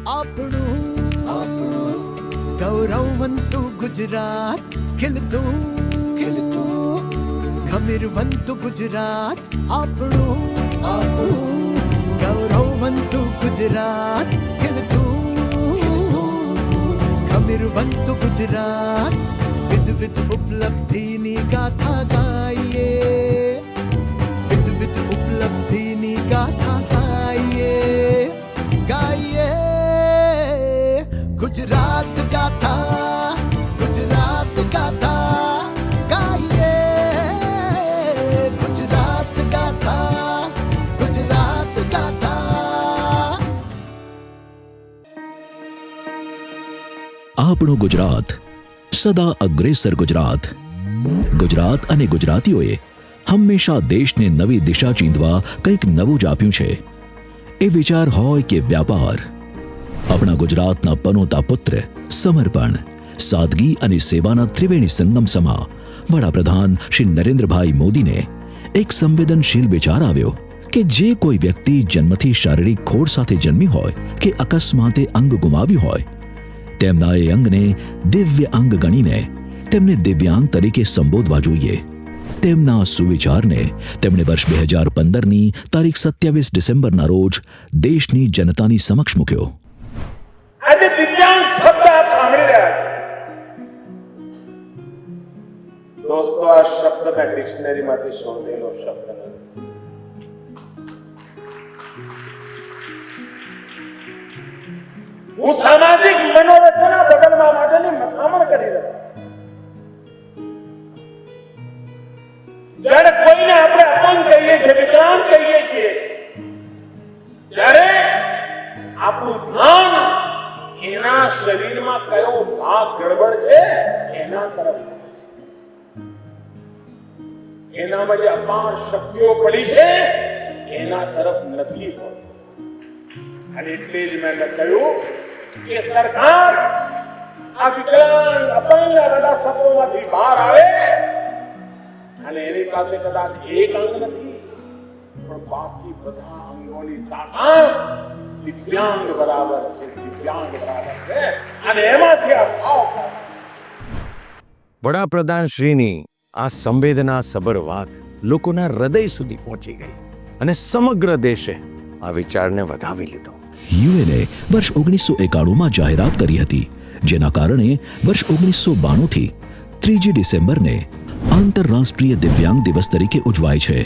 આપણું ગૌરવવંતુ ગુજરાત, ખીલતું ગમીરવંતુ ગુજરાત, આપણું ગૌરવવંતુ ગુજરાત, ખીલતું ગમીરવંતુ ગુજરાત, વિધ ઉપલબ્ધિની ગાથા ગાઈએ, વિધ ઉપલબ્ધિની ગાથા ગાઈએ, ગાઈએ ગુજરાત ગાથા, ગુજરાત ગાથા ગાઈએ, ગુજરાત ગાથા, ગુજરાત ગાથા. આપણું ગુજરાત સદા અગ્રેસર ગુજરાત. ગુજરાત અને ગુજરાતીઓએ હંમેશા દેશને નવી દિશા ચીંધવા કંઈક નવું જ આપ્યું છે. એ વિચાર હોય કે વ્યાપાર, આપણા ગુજરાતના પનોતા પુત્ર સમર્પણ, સાદગી અને સેવાના ત્રિવેણી સંગમ સમા વડાપ્રધાન શ્રી નરેન્દ્રભાઈ મોદીને એક સંવેદનશીલ વિચાર આવ્યો કે જે કોઈ વ્યક્તિ જન્મથી શારીરિક ખોડ સાથે જન્મી હોય કે અકસ્માતે અંગ ગુમાવ્યું હોય, તેમના એ અંગને દિવ્ય અંગ ગણીને તેમને દિવ્યાંગ તરીકે સંબોધવા જોઈએ. તેમના સુવિચારને તેમણે વર્ષ 2015ની તારીખ 27 ડિસેમ્બરના રોજ દેશની જનતાની સમક્ષ મૂક્યો. આજે દિવ્યાંગ શબ્દ આપ સાંભળી રહ્યા દોસ્તો, આ શબ્દ મેં ડિક્શનરીમાંથી શોધેલો શબ્દ નથી. હું સામાજિક મનોરચના બદલવા માટેની મથામણ કરી રહ્યો. જ્યારે કોઈને આપણે અપંગ કહીએ છીએ, વિકલાંગ કહીએ છીએ, ત્યારે આપણું ધ્યાન એના શરીરમાં કયો ભાગ ગડબડ છે એના તરફ, એનામાં જે અપાર શક્તિઓ પડી છે એના તરફ નથી હોતું. અને એટલે જ મેં કહ્યું કે સરકાર આ વિકલાંગ અપંગ બધા શબ્દોમાંથી બહાર આવે અને એની પાસે કદાચ એક અંગ નથી પણ બાકી બધા અંગોની તાકાત દિવ્યાંગ બરાબર છે, દિવ્યાંગ બરાબર છે. અને એમાંથી આ ભાવ વડાપ્રધાન શ્રીની આ સંવેદના સભર વાત લોકોના હૃદય સુધી પહોંચી ગઈ અને સમગ્ર દેશે આ વિચારને વધાવી લીધો. યુએને વર્ષ 1991માં જાહેરાત કરી હતી, જેના કારણે વર્ષ 1992થી 3 ડિસેમ્બરને આંતરરાષ્ટ્રીય દિવ્યાંગ દિવસ તરીકે ઉજવાય છે.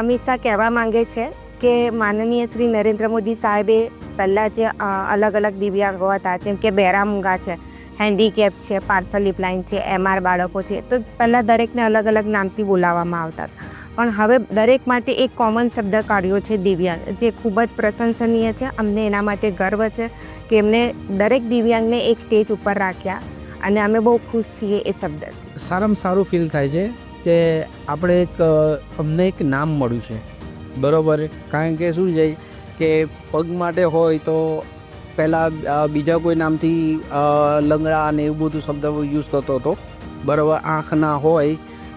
અમિત શાહ કહેવા માંગે છે કે માનનીય શ્રી નરેન્દ્ર મોદી સાહેબે પહેલાં જે અલગ અલગ દિવ્યાંગો હતા, જેમ કે બહેરામૂંગા છે, હેન્ડીકેપ છે, પાર્સલ લિપલાઇન છે, MR બાળકો છે, તો પહેલાં દરેકને અલગ અલગ નામથી બોલાવવામાં આવતા હતા. પણ હવે દરેક માટે એક કોમન શબ્દ કાઢ્યો છે દિવ્યાંગ, જે ખૂબ જ પ્રશંસનીય છે. અમને એના માટે ગર્વ છે કે એમને દરેક દિવ્યાંગને એક સ્ટેજ ઉપર રાખ્યા અને અમે બહુ ખુશ છીએ એ શબ્દથી. સારામાં સારું ફીલ થાય છે કે આપણે અમને એક નામ મળ્યું છે, બરાબર. કારણ કે શું છે કે પગ માટે હોય તો પહેલાં બીજા કોઈ નામથી લંગડા અને એવું બધું શબ્દ યુઝ થતો હતો, બરાબર. આંખ ના હોય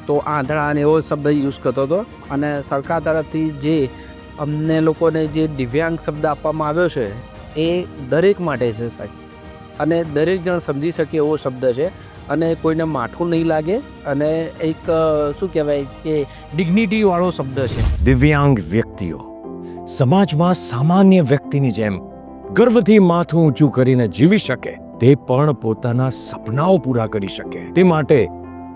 તો આંધળા અને એવો શબ્દ યુઝ કરતો હતો. અને સરકાર તરફથી જે અમને લોકોને જે દિવ્યાંગ શબ્દ આપવામાં આવ્યો છે એ દરેક માટે છે સાહેબ, અને દરેક જણ સમજી શકે એવો શબ્દ છે અને કોઈને માઠું નહીં લાગે અને એક શું કહેવાય કે ડિગ્નિટીવાળો શબ્દ છે. દિવ્યાંગ વ્યક્તિઓ સમાજમાં સામાન્ય વ્યક્તિની જેમ ગર્વથી માથું ઊંચું કરીને જીવી શકે, તે પણ પોતાના સપનાઓ પૂરા કરી શકે, તે માટે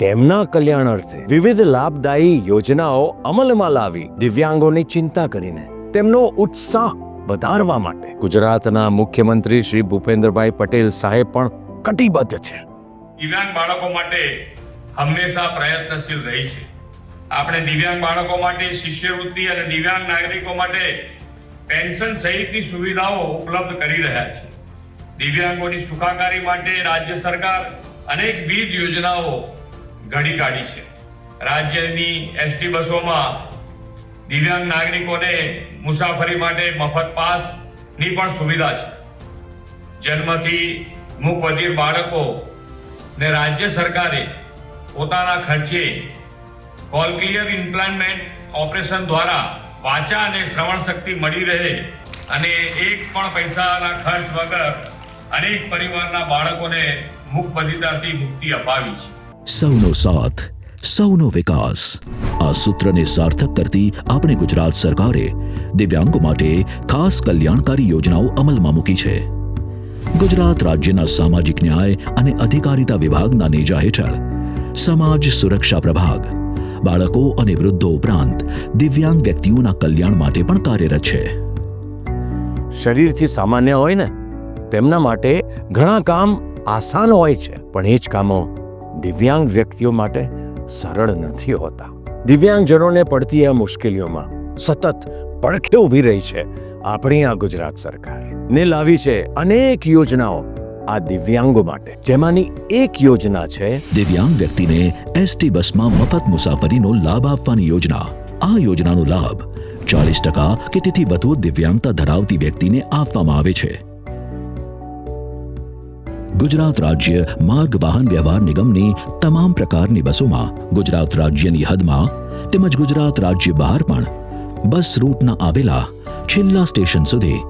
તેમના કલ્યાણ અર્થે વિવિધ લાભદાયી યોજનાઓ અમલમાં લાવી દિવ્યાંગોની ચિંતા કરીને તેમનો ઉત્સાહ વધારવા માટે ગુજરાતના મુખ્યમંત્રી શ્રી ભૂપેન્દ્રભાઈ પટેલ સાહેબ પણ કટિબદ્ધ છે. દિવ્યાંગ બાળકો માટે હંમેશા પ્રયત્નશીલ રહી છે. આપણે દિવ્યાંગ બાળકો માટે શિષ્યવૃત્તિ અને દિવ્યાંગ નાગરિકો માટે પેન્શન સહિતની સુવિધાઓ ઉપલબ્ધ કરી રહ્યા છે. દિવ્યાંગોની સુખાકારી માટે રાજ્ય સરકાર અનેકવિધ યોજનાઓ ઘડી કાઢી છે. રાજ્યની એસટી બસોમાં દિવ્યાંગ નાગરિકોને મુસાફરી માટે મફત પાસની પણ સુવિધા છે. જન્મથી મૂકબધિર બાળકો ને રાજ્ય સરકારે પોતાના ખર્ચે કોલક્લિયર ઇમ્પ્લાન્ટમેન્ટ ઓપરેશન દ્વારા વાચા અને શ્રવણ શક્તિ મળી રહે અને એક પણ પૈસાના ખર્ચ વગર અનેક પરિવારના બાળકોને મુખબધિરતાથી મુક્તિ અપાવી છે. સૌનો સાથ, સૌનો વિકાસ, આ સૂત્રને સાર્થક કરતી આપણી ગુજરાત સરકારે દિવ્યાંગો માટે ખાસ કલ્યાણકારી યોજનાઓ અમલમાં મૂકી છે. ગુજરાત રાજ્યના સામાજિક ન્યાય અને અધિકારિતા વિભાગના નેજા હેઠળ સમાજ સુરક્ષા પ્રભાગ બાળકો અને વૃદ્ધો ઉપરાંત દિવ્યાંગ વ્યક્તિઓના કલ્યાણ માટે પણ કાર્યરત છે. શરીરથી સામાન્ય હોય ને તેમના માટે ઘણા કામ આસાન હોય છે, પણ એ જ કામો દિવ્યાંગ વ્યક્તિઓ માટે સરળ નથી હોતા. દિવ્યાંગજનોને પડતી આ મુશ્કેલીઓમાં સતત પડખે ઊભી રહી છે આપણી આ ગુજરાત સરકાર ને લાવી છે અનેક યોજનાઓ આ દિવ્યાંગો માટે. જેમાંની એક યોજના છે દિવ્યાંગ વ્યક્તિને એસટી બસમાં મફત મુસાફરીનો લાભ આપવાની યોજના. આ યોજનાનો લાભ 40% કે તેથી વધુ દિવ્યાંગતા ધરાવતી વ્યક્તિને આપવામાં આવે છે. ગુજરાત રાજ્ય માર્ગ વાહન વ્યવહાર નિગમની તમામ પ્રકારની બસોમાં ગુજરાત રાજ્યની હદમાં તેમજ ગુજરાત રાજ્ય બહાર પણ બસ રૂટના આવેલા છેલ્લા સ્ટેશન સુધી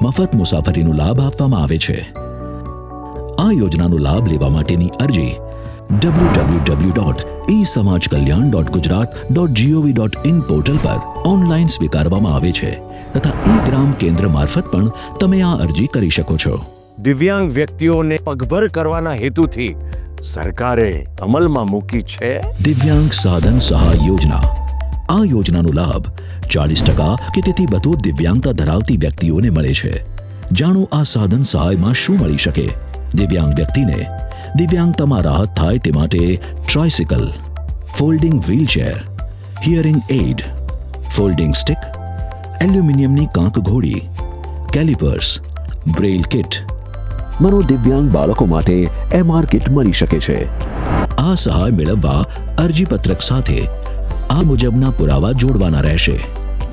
મફત મુસાફરીનો લાભ આપવામાં આવે છે. આ યોજનાનો લાભ લેવા માટેની અરજી www.esamajkalyan.gujarat.gov.in પોર્ટલ પર ઓનલાઈન સ્વીકારવામાં આવે છે તથા ઈ-ગ્રામ કેન્દ્ર મારફત પણ તમે આ અરજી કરી શકો છો. દિવ્યાંગ વ્યક્તિઓને પગભર કરવાના હેતુથી સરકારે અમલમાં મૂકી છે દિવ્યાંગ સાધન સહાય યોજના. આ યોજનાનો લાભ 40% કે તેથી વધુ દિવ્યાંગતા ધરાવતી વ્યક્તિઓને મળે છે. જાણો આ સાધન સહાયમાં શું મળી શકે. દિવ્યાંગ વ્યક્તિને દિવ્યાંગતામાં રાહત થાય તે માટે tricycle, folding wheelchair, hearing aid, folding stick, એલ્યુમિનિયમની કાંક ઘોડી, કેલિપર્સ, બ્રેઇલ કિટ, મનોદિવ્યાંગ બાળકો માટે MR કિટ મળી શકે છે. આ સહાય મેળવવા અરજીપત્રક સાથે આ મુજબના પુરાવા જોડવાના રહેશે.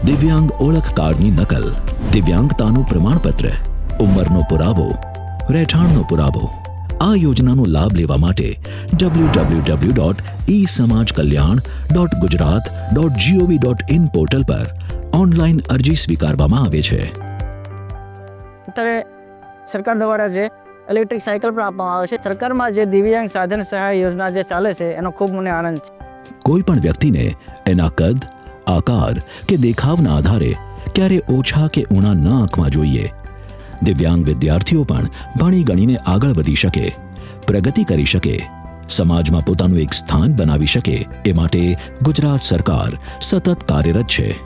દિવ્યાંગ ઓળખ કાર્ડની નકલ, દિવ્યાંગતાનું પ્રમાણપત્ર, ઉંમરનો પુરાવો, રહેઠાણનો પુરાવો. આ યોજનાનો લાભ લેવા માટે www.esamajkalyan.gujarat.gov.in પોર્ટલ પર ઓનલાઈન અરજી સ્વીકારવામાં આવે છે. અત્યારે સરકાર દ્વારા જે ઇલેક્ટ્રિક સાયકલ પણ આપવામાં આવે છે. સરકારમાં જે દિવ્યાંગ સાધન સહાય યોજના જે ચાલે છે એનો ખૂબ મને આનંદ છે. કોઈ પણ વ્યક્તિને એના કદ, આકાર કે દેખાવના આધારે ક્યારે ઓછા કે ઊણા ન આંકવા જોઈએ. દિવ્યાંગ વિદ્યાર્થીઓ પણ ભણી ગણીને આગળ વધી શકે, પ્રગતિ કરી શકે, સમાજમાં પોતાનું એક સ્થાન બનાવી શકે એ માટે ગુજરાત સરકાર સતત કાર્યરત છે.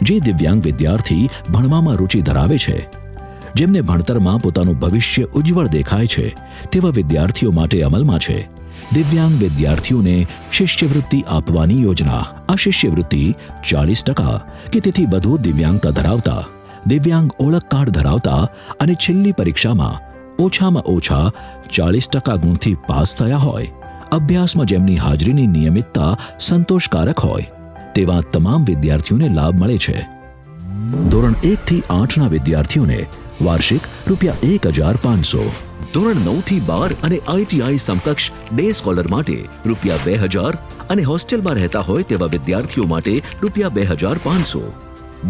જે દિવ્યાંગ વિદ્યાર્થી ભણવામાં રુચિ ધરાવે છે, જેમને ભણતરમાં પોતાનું ભવિષ્ય ઉજ્જવળ દેખાય છે, તેવા વિદ્યાર્થીઓ માટે અમલમાં છે દિવ્યાંગ વિદ્યાર્થીઓને શિષ્યવૃત્તિ આપવાની યોજના. આ શિષ્યવૃત્તિ 40% કે તેથી વધુ દિવ્યાંગતા ધરાવતા, દિવ્યાંગ ઓળખ કાર્ડ ધરાવતા અને છેલ્લી પરીક્ષામાં ઓછામાં ઓછા 40% ગુણથી પાસ થયા હોય, અભ્યાસમાં જેમની હાજરીની નિયમિતતા સંતોષકારક હોય તેવા તમામ વિદ્યાર્થીઓને લાભ મળે છે. ધોરણ 1 થી 8ના વિદ્યાર્થીઓને વાર્ષિક ₹1,500, ધોરણ 9 થી 12 અને ITI સમકક્ષ ડે સ્કોલર માટે ₹2,000 અને હોસ્ટેલમાં રહેતા હોય તેવા વિદ્યાર્થીઓ માટે ₹2,500.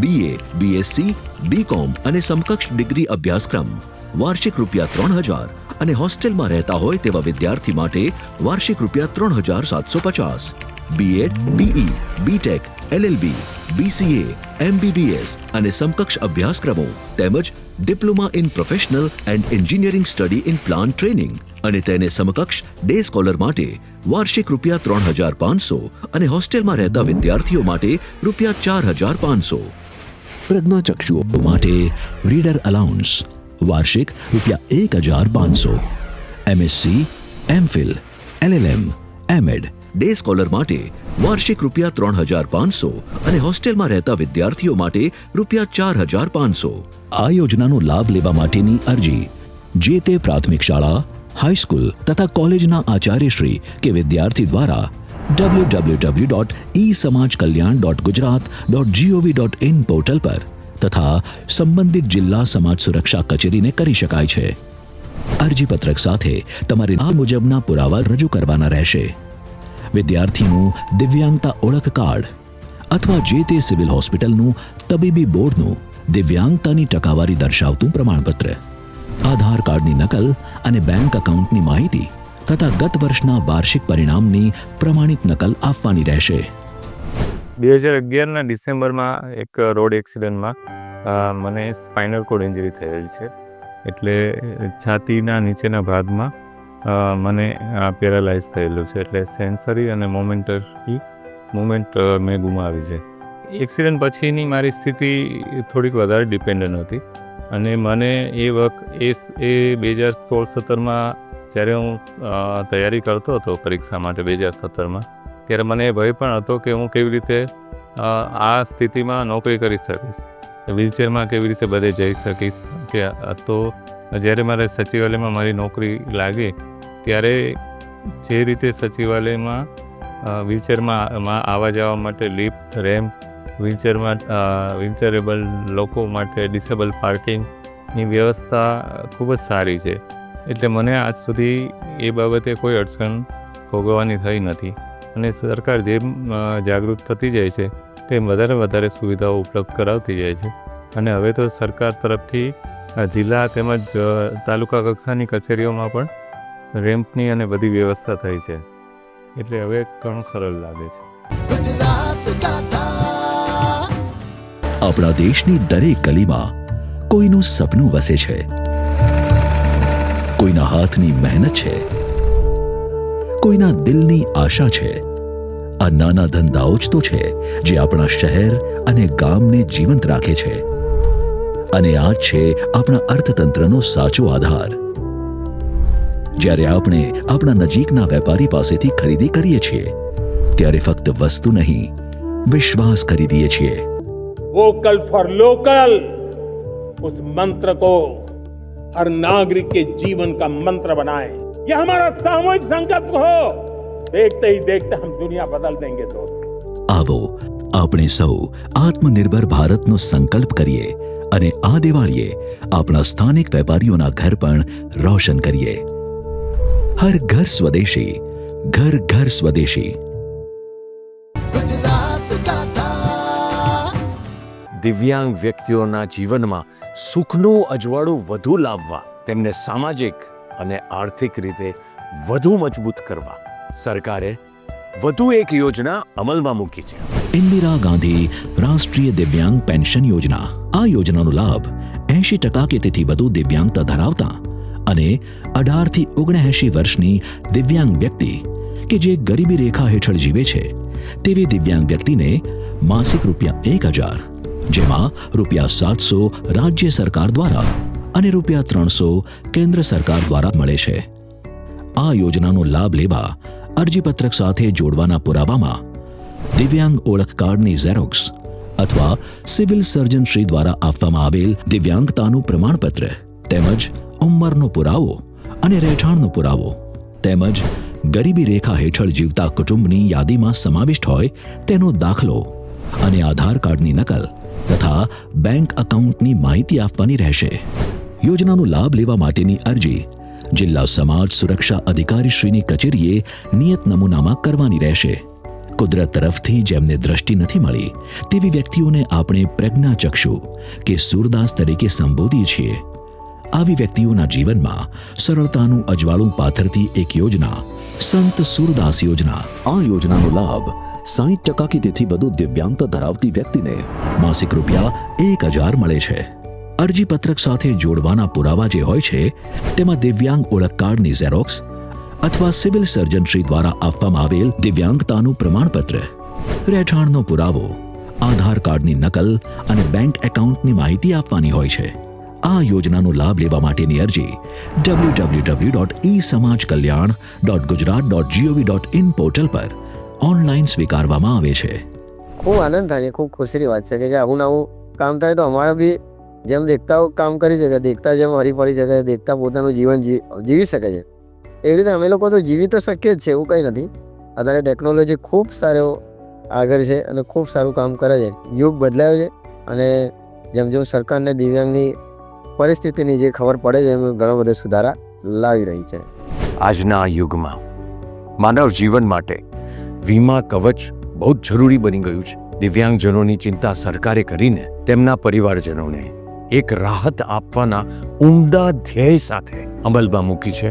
BA, BSc, BCom અને સમકક્ષ ડિગ્રી અભ્યાસક્રમ વાર્ષિક ₹3,000 અને હોસ્ટેલમાં રહેતા હોય તેવા વિદ્યાર્થી માટે વાર્ષિક ₹3,750. BEd, BE, BTech, LLB, BCA, MBBS અને સમકક્ષ અભ્યાસક્રમો તેમજ diploma in professional and engineering study in plant training અને તેને સમકક્ષ ડે સ્કોલર માટે વાર્ષિક ₹3,500 અને હોસ્ટેલમાં રહેતા વિદ્યાર્થીઓ માટે ₹4,500. પ્રજ્ઞાચક્ષુઓ માટે રીડર અલાઉન્સ વાર્ષિક ₹1,500. MSc, MPhil, LLM, MEd day scholar માટે વાર્ષિક ₹3,500 અને હોસ્ટેલમાં રહેતા વિદ્યાર્થીઓ માટે ₹4,500. આ યોજનાનો લાભ લેવા માટેની અરજી જે તે પ્રાથમિક શાળા, હાઈસ્કૂલ તથા કોલેજના આચાર્યશ્રી કે વિદ્યાર્થી દ્વારા www.esamajkalyan.gujarat.gov.in પોર્ટલ પર તથા સંબંધિત જિલ્લા સમાજ સુરક્ષા કચેરીને કરી શકાય છે. અરજીપત્રક સાથે તમારે આ મુજબના પુરાવા રજૂ કરવાના રહેશે. વિદ્યાર્થીનું દિવ્યાંગતા ઓળખ કાર્ડ અથવા જે તે સિવિલ હોસ્પિટલનું, તબીબી બોર્ડનું દિવ્યાંગતાની ટકાવારી દર્શાવતું પ્રમાણપત્ર, આધાર કાર્ડની નકલ અને બેંક એકાઉન્ટની માહિતી તથા ગત વર્ષના વાર્ષિક પરિણામની પ્રમાણિત નકલ આપવાની રહેશે. 2011ના ડિસેમ્બરમાં એક રોડ એક્સિડન્ટમાં મને સ્પાઇનલ કોર્ડ ઇન્જરી થયેલ છે. એટલે છાતીના નીચેના ભાગમાં મને પેરાલાઇઝ થયેલું છે. એટલે સેન્સરી અને મુમેન્ટ મેં ગુમાવી છે. એક્સિડન્ટ પછીની મારી સ્થિતિ થોડીક વધારે ડિપેન્ડન્ટ હતી અને મને એ 2016-17માં જ્યારે હું તૈયારી કરતો હતો પરીક્ષા માટે 2017માં, ત્યારે મને એ ભય પણ હતો કે હું કેવી રીતે આ સ્થિતિમાં નોકરી કરી શકીશ, વ્હીલચેરમાં કેવી રીતે બધે જઈ શકીશ. કે તો જ્યારે મારે સચિવાલયમાં મારી નોકરી લાગી ત્યારે જે રીતે સચિવાલયમાં વ્હીલચેરમાં આવવા જવા માટે લિફ્ટ, રેમ્પ, વ્હીલચેરેબલ લોકો માટે ડિસેબલ પાર્કિંગની વ્યવસ્થા ખૂબ જ સારી છે. એટલે મને આજ સુધી એ બાબતે કોઈ અડચણ ભોગવવાની થઈ નથી. અને સરકાર જેમ જાગૃત થતી જાય છે તેમ વધારે સુવિધાઓ ઉપલબ્ધ કરાવતી જાય છે. અને હવે તો સરકાર તરફથી જિલ્લા તેમજ તાલુકા કક્ષાની કચેરીઓમાં પણ રેમ્પની અને બધી વ્યવસ્થા થઈ છે. એટલે હવે ઘણું સરળ લાગે છે. गुजरात गाथा આપણા દેશની દરેક ગલીમાં કોઈનું સપનું વસે છે, કોઈના હાથની મહેનત છે, કોઈના દિલની આશા છે. આ નાના ધંધાઓ જ તો છે જે આપણા શહેર અને ગામને જીવંત રાખે છે. અને આ જ છે આપણા અર્થતંત્રનો સાચો આધાર. જ્યારે આપણે આપણા નજીકના વેપારી પાસેથી ખરીદી કરીએ છીએ ત્યારે ફક્ત વસ્તુ નહીં, વિશ્વાસ ખરીદીએ છીએ. वोकल फॉर लोकल, उस मंत्र को हर नागरिक के जीवन का मंत्र बनाएं. यह हमारा सामूहिक संकल्प हो. देखते ही देखते हम दुनिया बदल देंगे दोस्तों. આવો આપણે સૌ આત્મનિર્ભર ભારતનો સંકલ્પ કરીએ અને આ દિવાળીએ આપણા સ્થાનિક વેપારીઓના ઘર પણ રોશન કરીએ. હર ઘર સ્વદેશી, ઘર ઘર સ્વદેશી. गुजरात गाथा દિવ્યાંગ વ્યક્તિઓના જીવનમાં સુખનું અજવાળું વધુ લાવવા, તેમને સામાજિક અને આર્થિક રીતે વધુ મજબૂત કરવા સરકારે વધુ એક યોજના અમલમાં મૂકી છે. ઇન્દિરા ગાંધી રાષ્ટ્રીય દિવ્યાંગ પેન્શન યોજના. આ યોજનાનો લાભ 80% કે તેથી વધુ દિવ્યાંગતા ધરાવતા અને 18 થી 79 વર્ષની દિવ્યાંગ વ્યક્તિ કે જે ગરીબી રેખા હેઠળ જીવે છે તેવી દિવ્યાંગ વ્યક્તિને માસિક ₹1000, જેમાં ₹700 રાજ્ય સરકાર દ્વારા અને ₹300 કેન્દ્ર સરકાર દ્વારા મળે છે. આ યોજનાનો લાભ લેવા અરજીપત્રક સાથે જોડવાના પુરાવામાં દિવ્યાંગ ઓળખ કાર્ડની ઝેરોક્સ અથવા સિવિલ સર્જન શ્રી દ્વારા આપવામાં આવેલ દિવ્યાંગતાનું પ્રમાણપત્ર તેમજ ઉંમરનો પુરાવો અને રહેઠાણનો પુરાવો તેમજ ગરીબી રેખા હેઠળ જીવતા કુટુંબની યાદીમાં સમાવિષ્ટ હોય તેનો દાખલો અને આધાર કાર્ડની નકલ તથા બેંક એકાઉન્ટની માહિતી આપવાની રહેશે. યોજનાનો લાભ લેવા માટેની અરજી જિલ્લા સમાજ સુરક્ષા અધિકારીશ્રીની કચેરીએ નિયત નમૂનામાં કરવાની રહેશે. કુદરત તરફથી જેમને દ્રષ્ટિ નથી મળી તેવી વ્યક્તિઓને આપણે પ્રજ્ઞાચક્ષુ કે સૂરદાસ તરીકે સંબોધીએ છીએ. આવી વ્યક્તિઓના જીવનમાં સરળતાનું અજવાળું પાથરતી એક યોજના સંત સૂરદાસ યોજના. આ યોજનાનો લાભ 60% કે તેથી વધુ દિવ્યાંગતા ધરાવતી વ્યક્તિને માસિક ₹1000 મળે છે. અરજીપત્રક સાથે જોડવાના પુરાવા જે હોય છે તેમાં દિવ્યાંગ ઓળખ કાર્ડની ઝેરોક્સ અથવા સિવિલ સર્જન શ્રી દ્વારા આપવામાં આવેલ દિવ્યાંગતાનું પ્રમાણપત્ર, રહેઠાણનો પુરાવો, આધાર કાર્ડની નકલ અને બેંક એકાઉન્ટની માહિતી આપવાની હોય છે. આ યોજનાનો લાભ લેવા માટેની અરજી www.esamajkalyan.gujarat.gov.in પોર્ટલ પર ઓનલાઈન સ્વીકારવામાં આવે છે. ખૂબ આનંદ થાય છે, ખૂબ ખુશીની વાત છે કે આવું નવું કામ થાય તો અમારે બી જેમ દેખતાઓ કામ કરી શકે, દેખતા જેમ હરી ફરી શકે, દેખતા પોતાનું જીવન જીવી શકે છે એવી રીતે અમે લોકો તો જીવી તો શકીએ જ છે, એવું કંઈ નથી. અત્યારે ટેકનોલોજી ખૂબ સારો આગળ છે અને ખૂબ સારું કામ કરે છે. યુગ બદલાયો છે અને જેમ જેમ સરકારને દિવ્યાંગની પરિસ્થિતિની જે ખબર પડે છે એમ ઘણો બધો સુધારા લાવી રહી છે. આજના યુગમાં માનવ જીવન માટે વીમા કવચ બહુ જ જરૂરી બની ગયું છે. દિવ્યાંગજનોની ચિંતા સરકારે કરીને તેમના પરિવારજનોને એક રાહત આપવાના ઉમદા ધ્યેય સાથે અમલમાં મૂકી છે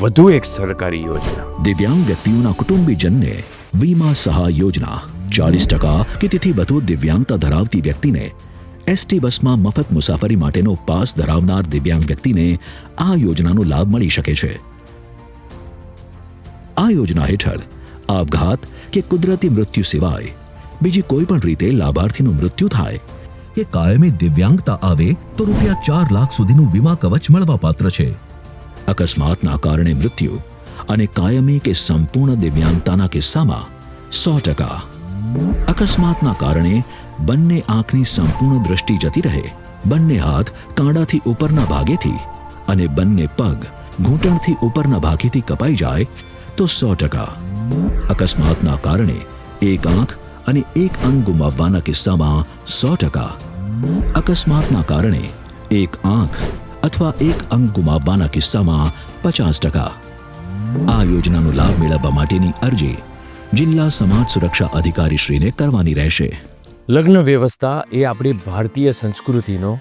વધુ એક સરકારી યોજના. દિવ્યાંગ વ્યક્તિઓના કુટુંબીજનને વીમા સહાય યોજના. 40% કે તેથી વધુ દિવ્યાંગતા ધરાવતી વ્યક્તિને એસટી બસમાં મફત મુસાફરી માટેનો પાસ ધરાવનાર દિવ્યાંગ વ્યક્તિને આ યોજનાનો લાભ મળી શકે છે. આ યોજના હેઠળ આપઘાત કે કુદરતી મૃત્યુ સિવાય બીજી કોઈ પણ રીતે લાભાર્થીનું મૃત્યુ થાય કે કાયમી દિવ્યાંગતા આવે તો ₹4 લાખ સુધીનું વીમા કવચ મળવાપાત્ર છે. અકસ્માતના કારણે મૃત્યુ અને કાયમી કે સંપૂર્ણ દિવ્યાંગતાના કિસ્સામાં 100%. અકસ્માતના કારણે બંને આંખની સંપૂર્ણ દ્રષ્ટિ જતી રહે, બંને હાથ કાંડાથી ઉપરના ભાગેથી અને બંને પગ ઘૂંટણથી ઉપરના ભાગેથી કપાઈ જાય તો 100%. અકસ્માતના કારણે એક આંખ અને એક અંગ ગુમાવવાના કિસ્સામાં 100%. અકસ્માતના કારણે એક આંખ અથવા એક અંગ ગુમાવવાના કિસ્સામાં 50%. આ યોજનાનો લાભ મેળવવા માટેની અરજી જિલ્લા સમાજ સુરક્ષા અધિકારીશ્રીને કરવાની રહેશે. લગ્ન વ્યવસ્થા એ આપણી ભારતીય સંસ્કૃતિનો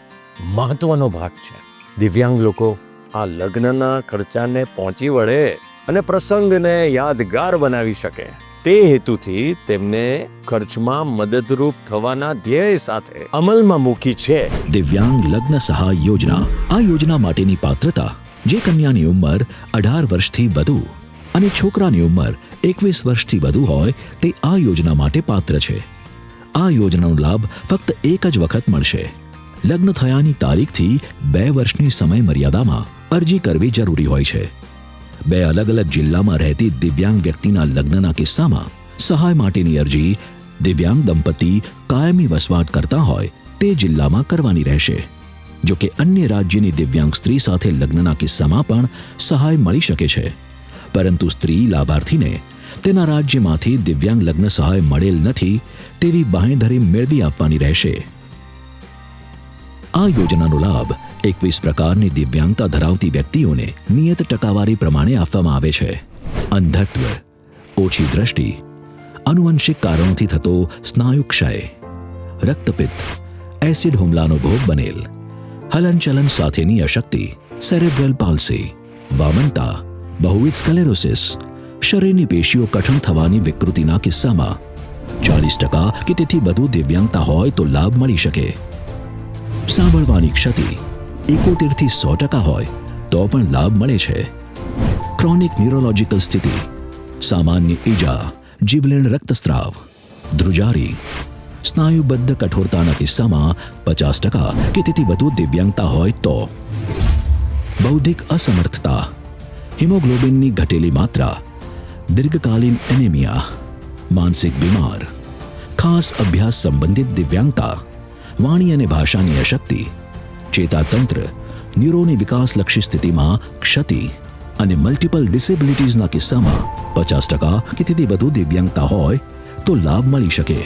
મહત્વનો ભાગ છે. દિવ્યાંગ લોકો આ લગ્નના ખર્ચાને પહોંચી વળે અને પ્રસંગને યાદગાર બનાવી શકે તે હેતુથી તેમને ખર્ચમાં મદદરૂપ થવાના ધ્યેય સાથે અમલમાં મૂકી છે દિવ્યાંગ લગ્ન સહાય યોજના. આ યોજના માટેની પાત્રતા જે કન્યાની ઉંમર 18 વર્ષથી વધુ અને છોકરાની ઉંમર 21 વર્ષથી વધુ હોય તે આ યોજના માટે પાત્ર છે. આ યોજનાનો લાભ ફક્ત એક જ વખત મળશે. લગ્ન થયાની તારીખથી 2 વર્ષની સમય મર્યાદામાં અરજી કરવી જરૂરી હોય છે. 2 અલગ અલગ જિલ્લામાં રહેતી દિવ્યાંગ વ્યક્તિના લગ્નના કિસ્સામાં સહાય માટેની અરજી દિવ્યાંગ દંપતી કાયમી વસવાટ કરતા હોય તે જિલ્લામાં કરવાની રહેશે. જો કે અન્ય રાજ્યની દિવ્યાંગ સ્ત્રી સાથે લગ્નના કિસ્સામાં પણ સહાય મળી શકે છે, પરંતુ સ્ત્રી લાભાર્થીને તેના રાજ્યમાંથી દિવ્યાંગ લગ્ન સહાય મળેલ નથી તેવી બાંહેધરી મેળવી આપવાની રહેશે. આ યોજનાનો લાભ 21 પ્રકારની દિવ્યાંગતા ધરાવતી વ્યક્તિઓને નિયત ટકાવારી પ્રમાણે આપવામાં આવે છે. અંધત્વ, ઓછી દ્રષ્ટિ, આનુવંશિક કારણોથી થતો સ્નાયુ ક્ષય, રક્તપિત્ત, એસિડ હુમલાનો ભોગ બનેલ, હલનચલન સાથેની અશક્તિ, સેરેબ્રલ પાલ્સી, વામનતા, બહુવિધ સ્ક્લેરોસિસ, શરીરની પેશીઓ કઠણ થવાની વિકૃતિના કિસ્સામાં 40% કે તેથી વધુ દિવ્યાંગતા હોય તો લાભ મળી શકે. સાંભળવાની ક્ષતિ 71 થી 100% હોય તો પણ લાભ મળે છે. ક્રોનિક ન્યુરોલોજિકલ સ્થિતિ, સામાન્ય ઈજા, જીવલેણ રક્તસ્રાવ, ધ્રુજારી, સ્નાયુબદ્ધ કઠોરતાના કિસ્સામાં 50% કે તેથી વધુ દિવ્યાંગતા હોય તો, બૌદ્ધિક અસમર્થતા, હિમોગ્લોબિનની ઘટેલી માત્રા, દીર્ઘકાલીન એનેમિયા, માનસિક બીમાર, ખાસ અભ્યાસ સંબંધિત દિવ્યાંગતા, વાણી અને ભાષાની અશક્તિ, ચેતાતંત્ર, ન્યુરોની વિકાસલક્ષી સ્થિતિમાં ક્ષતિ અને મલ્ટિપલ ડિસેબિલિટીઝના કિસ્સામાં 50% કે તેથી વધુ દિવ્યાંગતા હોય તો લાભ મળી શકે.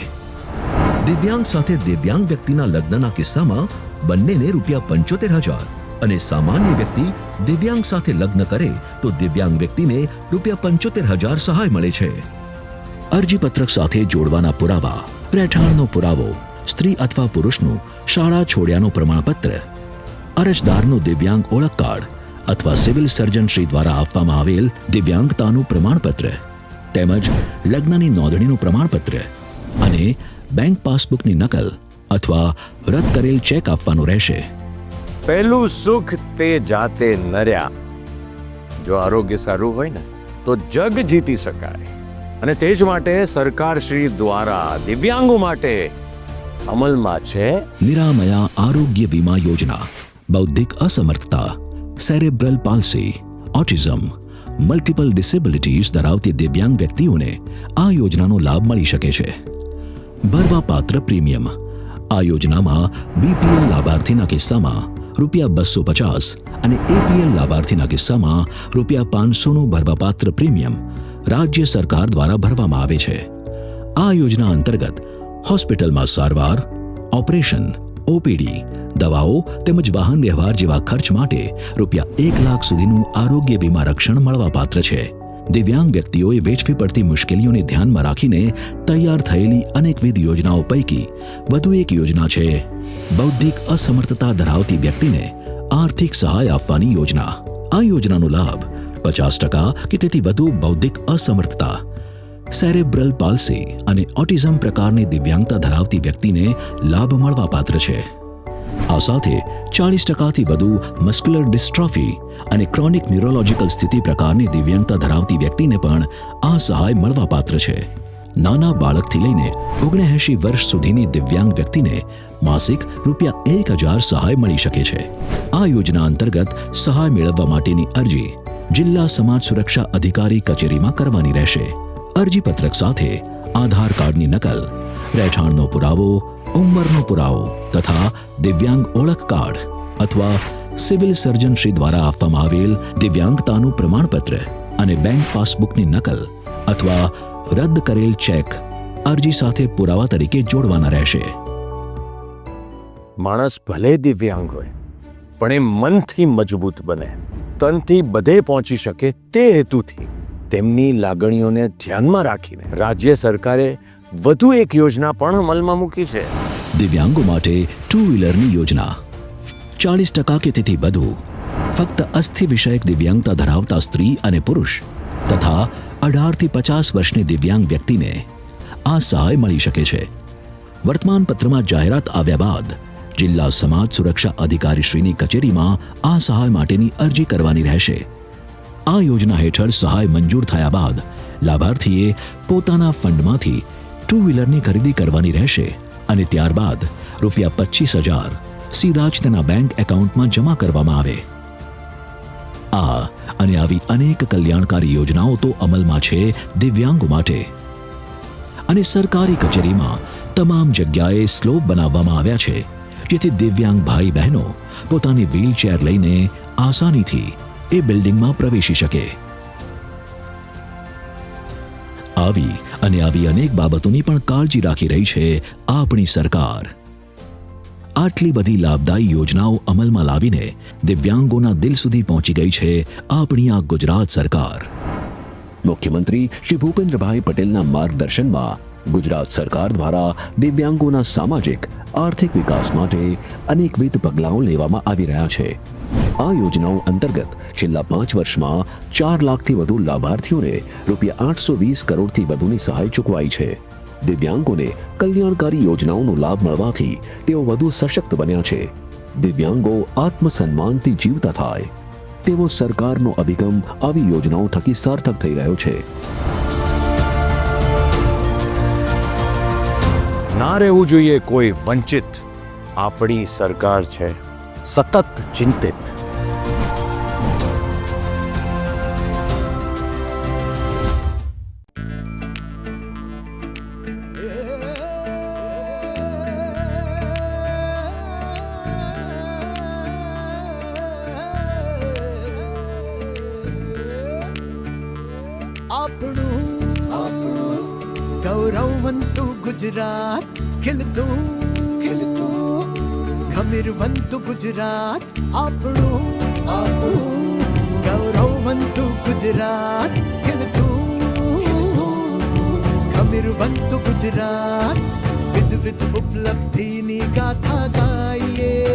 દિવ્યાંગ સાથે દિવ્યાંગ વ્યક્તિના લગ્નના કિસ્સામાં બંનેને ₹75,000 અને સામાન્ય વ્યક્તિ દિવ્યાંગ સાથે લગ્ન કરે તો દિવ્યાંગ વ્યક્તિને ₹75,000 સહાય મળે છે. અરજીપત્રક સાથે જોડવાના પુરાવા: રહેઠાણનો પુરાવો, સ્ત્રી અથવા પુરુષનું શાળા છોડ્યાનું પ્રમાણપત્ર, અરજદારનું દિવ્યાંગ ઓળખ કાર્ડ અથવા સિવિલ સર્જન શ્રી દ્વારા આપવામાં આવેલ દિવ્યાંગતાનું પ્રમાણપત્ર તેમજ લગ્નની નોંધણીનું પ્રમાણપત્ર અને બેંક પાસબુકની નકલ અથવા રદ કરેલ ચેક આપવાનો રહેશે. પહેલું સુખ તે જાતે નર્યા. જો આરોગ્ય સારું હોય ને તો જગ જીતી શકાય, અને તે જ માટે સરકાર શ્રી દ્વારા દિવ્યાંગો માટે અમલમાં છે નિરામયા આરોગ્ય વીમા યોજના. બૌદ્ધિક અસમર્થતા, cerebral palsy, autism, multiple disabilities ધરાવતી દિવ્યાંગ વ્યક્તિઓને આ યોજનાનો લાભ મળી શકે છે. ભરવાપાત્ર પ્રીમિયમ: આ યોજનામાં બીપીએલ લાભાર્થીના કિસ્સામાં ₹250 અને એપીએલ લાભાર્થીના કિસ્સામાં ₹500નું ભરવાપાત્ર પ્રીમિયમ રાજ્ય સરકાર દ્વારા ભરવામાં આવે છે. આ યોજના અંતર્ગત હોસ્પિટલમાં સારવાર, ઓપરેશન, ઓપીડી, દવાઓ તેમજ વાહન વ્યવહાર જેવા ખર્ચ માટે ₹1 લાખ સુધીનું આરોગ્ય વીમા રક્ષણ મળવાપાત્ર છે. દિવ્યાંગ વ્યક્તિઓએ વેઠવી પડતી મુશ્કેલીઓને ધ્યાનમાં રાખીને તૈયાર થયેલી અનેકવિધ યોજનાઓ પૈકી વધુ એક યોજના છે બૌદ્ધિક અસમર્થતા ધરાવતી વ્યક્તિને આર્થિક સહાય આપવાની યોજના. આ યોજનાનો લાભ 50% કે તેથી વધુ બૌદ્ધિક અસમર્થતા, સેરેબ્રલ પાલ્સી અને ઓટિઝમ પ્રકારની દિવ્યાંગતા ધરાવતી વ્યક્તિને લાભ મળવાપાત્ર છે. આ સાથે 40%થી વધુ મસ્ક્યુલર ડિસ્ટ્રોફી અને ક્રોનિક ન્યુરોલોજિકલ સ્થિતિ પ્રકારની દિવ્યાંગતા ધરાવતી વ્યક્તિને પણ આ સહાય મળવાપાત્ર છે. નાના બાળકથી લઈને 79 વર્ષ સુધીની દિવ્યાંગ વ્યક્તિને માસિક ₹1000 સહાય મળી શકે છે. આ યોજના અંતર્ગત સહાય મેળવવા માટેની અરજી જિલ્લા સમાજ સુરક્ષા અધિકારી કચેરીમાં કરવાની રહેશે. અરજીપત્રક સાથે આધાર કાર્ડની નકલ, રહેઠાણનો પુરાવો, ઉંમરનો પુરાવો તથા દિવ્યાંગ ઓળખ કાર્ડ અથવા સિવિલ સર્જન શ્રી દ્વારા આપવામાં આવેલ દિવ્યાંગતાનું પ્રમાણપત્ર અને બેંક પાસબુકની નકલ અથવા રદ કરેલ ચેક અરજી સાથે પુરાવા તરીકે જોડવાના રહેશે. માણસ ભલે દિવ્યાંગ હોય પણ એ મનથી મજબૂત બને, તનથી બધે પહોંચી શકે તે હેતુથી તેમની લાગણીઓને ધ્યાનમાં રાખીને રાજ્ય સરકારે વધુ એક યોજના પણ અમલમાં મૂકી છે. દિવ્યાંગો માટે 2 વ્હીલરની યોજના. 40% કે તેથી વધુ ફક્ત અસ્થિ વિષયક દિવ્યાંગતા ધરાવતા સ્ત્રી અને પુરુષ તથા 18 થી 50 વર્ષની દિવ્યાંગ વ્યક્તિને આ સહાય મળી શકે છે. વર્તમાનપત્રમાં જાહેરાત આવ્યા બાદ જિલ્લા સમાજ સુરક્ષા અધિકારીશ્રીની કચેરીમાં આ સહાય માટેની અરજી કરવાની રહેશે. આ યોજના હેઠળ સહાય મંજૂર થયા બાદ લાભાર્થીએ પોતાના ફંડમાંથી 2 વ્હીલરની ખરીદી કરવાની રહેશે અને ત્યારબાદ ₹25,000 સીધા જ તેના બેંક એકાઉન્ટમાં જમા કરવામાં આવે. આ અને આવી અનેક કલ્યાણકારી યોજનાઓ તો અમલમાં છે દિવ્યાંગો માટે. અને સરકારી કચેરીમાં તમામ જગ્યાએ સ્લોપ બનાવવામાં આવ્યા છે જેથી દિવ્યાંગ ભાઈ બહેનો પોતાની વ્હીલચેર લઈને આસાનીથી એ બિલ્ડિંગમાં પ્રવેશી શકે. આવી અનેક બાબતોની પણ કાળજી રાખી રહી છે આપણી સરકાર. આટલી બધી લાભદાયી યોજનાઓ અમલમાં લાવીને દિવ્યાંગોના દિલ સુધી પહોંચી ગઈ છે આપણી આ ગુજરાત સરકાર. મુખ્યમંત્રી શ્રી ભૂપેન્દ્રભાઈ પટેલના માર્ગદર્શનમાં ગુજરાત સરકાર દ્વારા દિવ્યાંગોના સામાજિક આર્થિક વિકાસ માટે અનેકવિધ પગલાઓ લેવામાં આવી રહ્યા છે. આ યોજનાઓ અંતર્ગત છેલ્લા 5 વર્ષમાં 4 લાખથી વધુ લાભાર્થીઓને ₹820 કરોડથી વધુની સહાય ચૂકવાઈ છે. દિવ્યાંગોને કલ્યાણકારી યોજનાઓનો લાભ મળવાથી તેઓ વધુ સશક્ત બન્યા છે. દિવ્યાંગો આત્મસન્માનથી જીવતા થાય તેવો સરકારનો અભિગમ આવી યોજનાઓ થકી સાર્થક થઈ રહ્યો છે. ના રહેવું જોઈએ કોઈ વંચિત. આપણી સરકાર છે સતત ચિંતિત. આપણું ગૌરવવંતું ગુજરાત ખીલતું ગમીરવંતું ગુજરાત આપણું ગૌરવવંતું ગુજરાત ખીલતું ગમીરવંતું ગુજરાત વિવિધ ઉપલબ્ધિની ગાથા ગાઈએ.